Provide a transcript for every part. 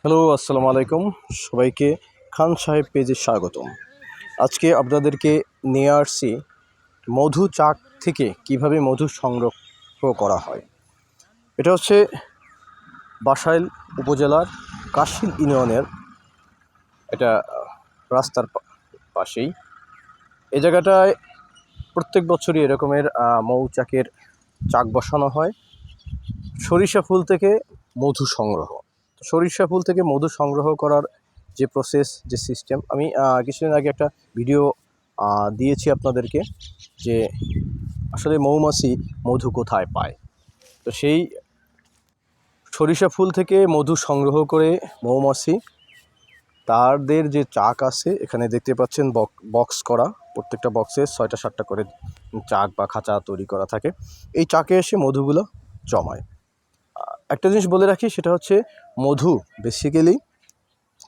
Hello, আসসালামু আলাইকুম। সবাইকে খান সাহেব পেজে স্বাগতম। আজকে আপনাদেরকে নিয়ে আসছি মধু চাক থেকে কিভাবে মধু সংগ্রহ করা হয়। এটা হচ্ছে বাসাইল উপজেলার কাশিল ইউনিয়নের এটা রাস্তার পাশেই। এই জায়গাটায় প্রত্যেক বছরই এরকমের মৌচাকের চাক বসানো হয়। সরিষা ফুল থেকে মধু সংগ্রহ। সরিষা ফুল থেকে মধু সংগ্রহ করার যে প্রসেস, যে সিস্টেম, আমি কিছুদিন আগে একটা ভিডিও দিয়েছি আপনাদেরকে, যে আসলে মৌমাছি মধু কোথায় পায়। তো সেই সরিষা ফুল থেকে মধু সংগ্রহ করে মৌমাছি তাদের যে চাক আছে, এখানে দেখতে পাচ্ছেন বক্স করা, প্রত্যেকটা বক্সে 6টা-7টা করে চাক বা খাঁচা তৈরি করা থাকে। এই চাকে এসে মধুগুলো জমায়। একটা জিনিস বলে রাখি, সেটা হচ্ছে মধু বেসিক্যালি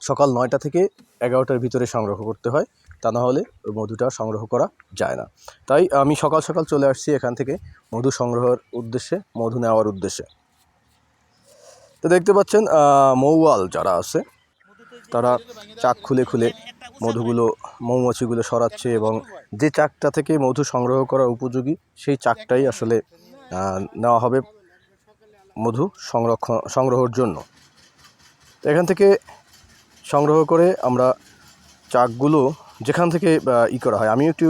সকাল 9টা থেকে 11টার ভিতরে সংগ্রহ করতে হয়, তা না হলে ওই মধুটা সংগ্রহ করা যায় না। তাই আমি সকাল সকাল চলে আসছি এখান থেকে মধু সংগ্রহের উদ্দেশ্যে, মধু নেওয়ার উদ্দেশ্যে। তো দেখতে পাচ্ছেন মৌয়াল যারা আছে তারা চাক খুলে খুলে মৌমাছিগুলো সরাচ্ছে, এবং যে চাকটা থেকে মধু সংগ্রহ করা উপযোগী সেই চাকটাই আসলে নেওয়া হবে মধু সংগ্রহের জন্য। এখান থেকে সংগ্রহ করে আমরা চাকগুলো যেখান থেকে করা হয়, আমি একটু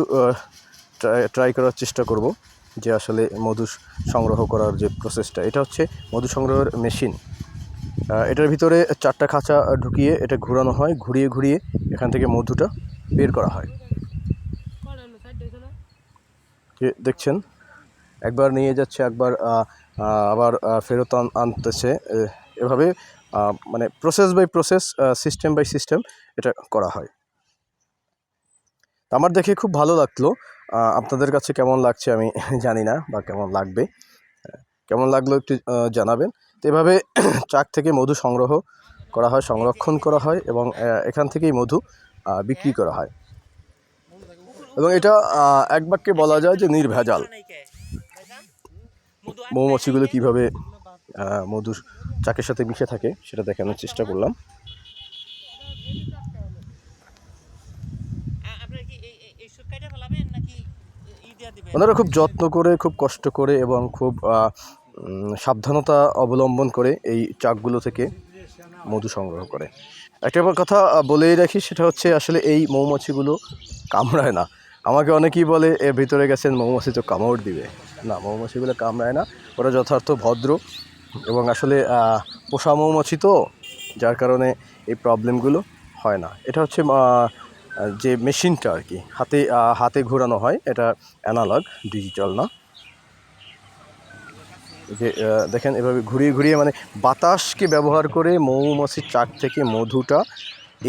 ট্রাই করার চেষ্টা করব যে আসলে মধু সংগ্রহ করার যে প্রসেসটা, এটা হচ্ছে মধু সংগ্রহের মেশিন। এটার ভিতরে 4টা খাঁচা ঢুকিয়ে এটা ঘোরানো হয়, ঘুরিয়ে ঘুরিয়ে এখান থেকে মধুটা বের করা হয়। দেখছেন, একবার নিয়ে যাচ্ছে, একবার আবার ফেরত আনতেছে। এভাবে মানে process by process, system by system এটা করা হয়। আমার দেখে খুব ভালো লাগলো। আপনাদের কাছে কেমন লাগছে আমি জানি না, বা কেমন লাগবে, কেমন লাগলো একটু জানাবেন। তো এভাবে চাক থেকে মধু সংগ্রহ করা হয়, সংরক্ষণ করা হয়, এবং এখান থেকেই মধু বিক্রি করা হয়। এবং এটা এক বাক্যে বলা যায় যে নির্ভেজাল। মৌমাছিগুলো কীভাবে মধু চাকের সাথে মিশে থাকে সেটা দেখানোর চেষ্টা করলাম। ওনারা খুব যত্ন করে, খুব কষ্ট করে এবং খুব সাবধানতা অবলম্বন করে এই চাকগুলো থেকে মধু সংগ্রহ করে। একটা কথা বলেই রাখি, সেটা হচ্ছে আসলে এই মৌমাছিগুলো কামড়ায় না। আমাকে অনেকেই বলে এর ভিতরে গেছেন মৌমাছি তো কামড় দিবে। না, মৌমাছিগুলো কামড়ায় না, ওরা যথার্থ ভদ্র, এবং আসলে পোষা মৌমাছি তো, যার কারণে এই প্রবলেমগুলো হয় না। এটা হচ্ছে যে মেশিনটা আর কি হাতে ঘোরানো হয়, এটা অ্যানালগ, ডিজিটাল না। যে দেখেন, এভাবে ঘুরিয়ে ঘুরিয়ে মানে বাতাসকে ব্যবহার করে মৌমাছির চাক থেকে মধুটা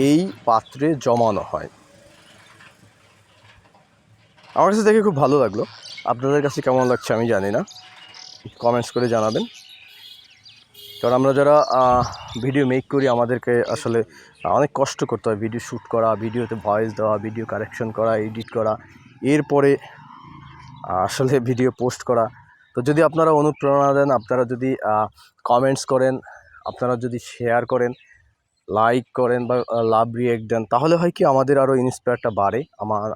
এই পাত্রে জমানো হয়। আমার কাছে দেখে খুব ভালো লাগলো। আপনাদের কাছে কেমন লাগছে আমি জানি না, কমেন্টস করে জানাবেন। কারণ আমরা যারা ভিডিও মেক করি, আমাদেরকে আসলে অনেক কষ্ট করতে হয়। ভিডিও শ্যুট করা, ভিডিওতে ভয়েস দেওয়া, ভিডিও কারেকশন করা, এডিট করা, এরপরে আসলে ভিডিও পোস্ট করা। তো যদি আপনারা অনুপ্রেরণা দেন, আপনারা যদি কমেন্টস করেন, আপনারা যদি শেয়ার করেন, লাইক করেন, বা লাভ রিয়েক্ট দেন, তাহলে হয় কি আমাদের আরও ইন্সপায়ারটা বাড়ে,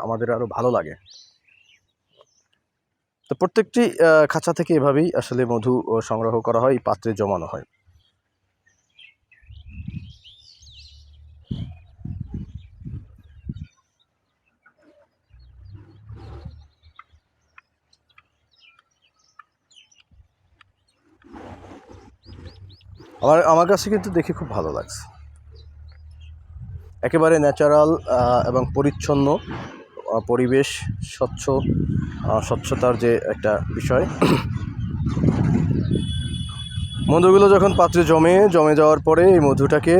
আমাদের আরও ভালো লাগে। তো প্রত্যেকটি খাঁচা থেকে এভাবেই আসলে মধু সংগ্রহ করা হয়, এই পাত্রে জমানো হয়। আমার কাছে কিন্তু দেখে খুব ভালো লাগছে। একেবারে ন্যাচারাল এবং পরিচ্ছন্ন পরিবেশ, স্বচ্ছতার যে একটা বিষয়। মধুগুলো যখন পাত্রে জমে যাওয়ার পরে এই মধুটাকে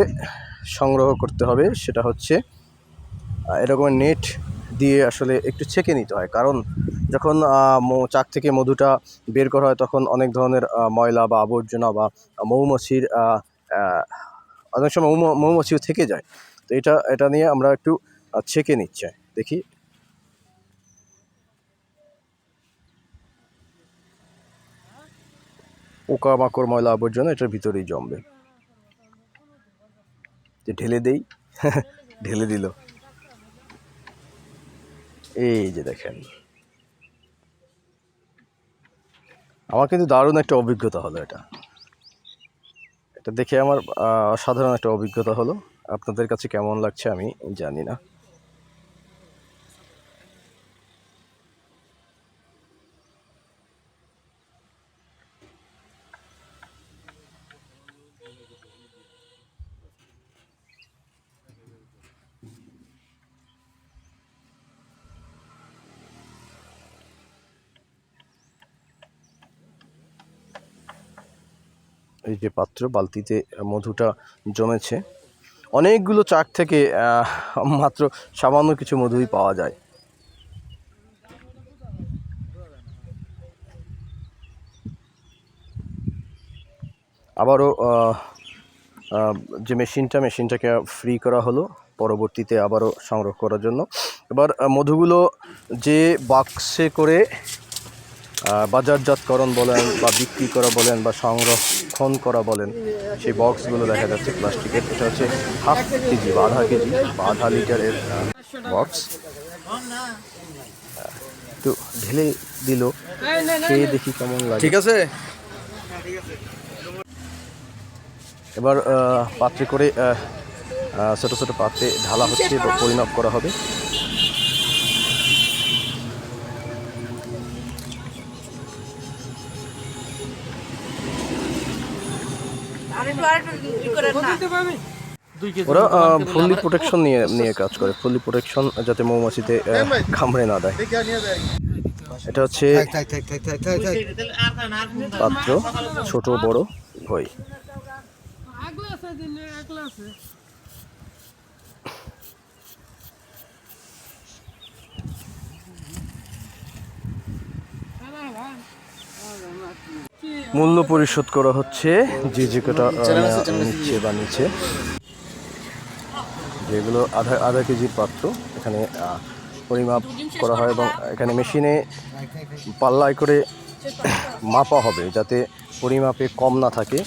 সংগ্রহ করতে হবে। সেটা হচ্ছে এরকম নেট দিয়ে আসলে একটু ছেঁকে নিতে হয়, কারণ যখন চাক থেকে মধুটা বের করা হয় তখন অনেক ধরনের ময়লা বা আবর্জনা বা মৌমাছির অনেক সময় মৌমাছিও থেকে যায়। তো এটা নিয়ে আমরা একটু ছেঁকে নিচ্ছি, দেখি। পোকামাকড়, ময়লা আবর্জনা এটার ভিতরেই জমবে। যে ঢেলে দেই। ঢেলে দিল। এই যে দেখেন, আমার কিন্তু দারুণ একটা অভিজ্ঞতা হলো এটা। এটা দেখে আমার অসাধারণ একটা অভিজ্ঞতা হলো। আপনাদের কাছে কেমন লাগছে আমি জানি না। এই যে পাত্র, বালতিতে মধুটা জমেছে। অনেকগুলো চাক থেকে মাত্র সামান্য কিছু মধুই পাওয়া যায়। আবারও যে মেশিনটাকে ফ্রি করা হলো পরবর্তীতে আবারও সংগ্রহ করার জন্য। এবার মধুগুলো যে বাক্সে করে বাজারজাতকরণ বলেন বা বিক্রি করা বলেন বা সংরক্ষণ করা বলেন, সেই বক্সগুলো দেখা যাচ্ছে প্লাস্টিকের। এটা হচ্ছে হাফ কেজি বা আধা কেজি বা আধা লিটারের বক্স। তো ঢেলে দিল, খেয়ে দেখি কেমন লাগে। ঠিক আছে। এবার পাত্রে করে ছোট ছোট পাত্রে ঢালা হচ্ছে বা পরিমাপ করা হবে। ওরা ফুললি প্রোটেকশন নিয়ে কাজ করে। ফুললি প্রোটেকশন যাতে মৌমাছিতে কামড়ে না দেয়। এটা হচ্ছে পাত্র, ছোট বড় উভয়। মূল্য পরিশোধ করা হচ্ছে যে কটা নিচ্ছে বা নিচ্ছে। যেগুলো আধা কেজির পাত্র এখানে পরিমাপ করা হয় এবং এখানে মেশিনে পাল্লায় করে মাপা হবে যাতে পরিমাপে কম না থাকে।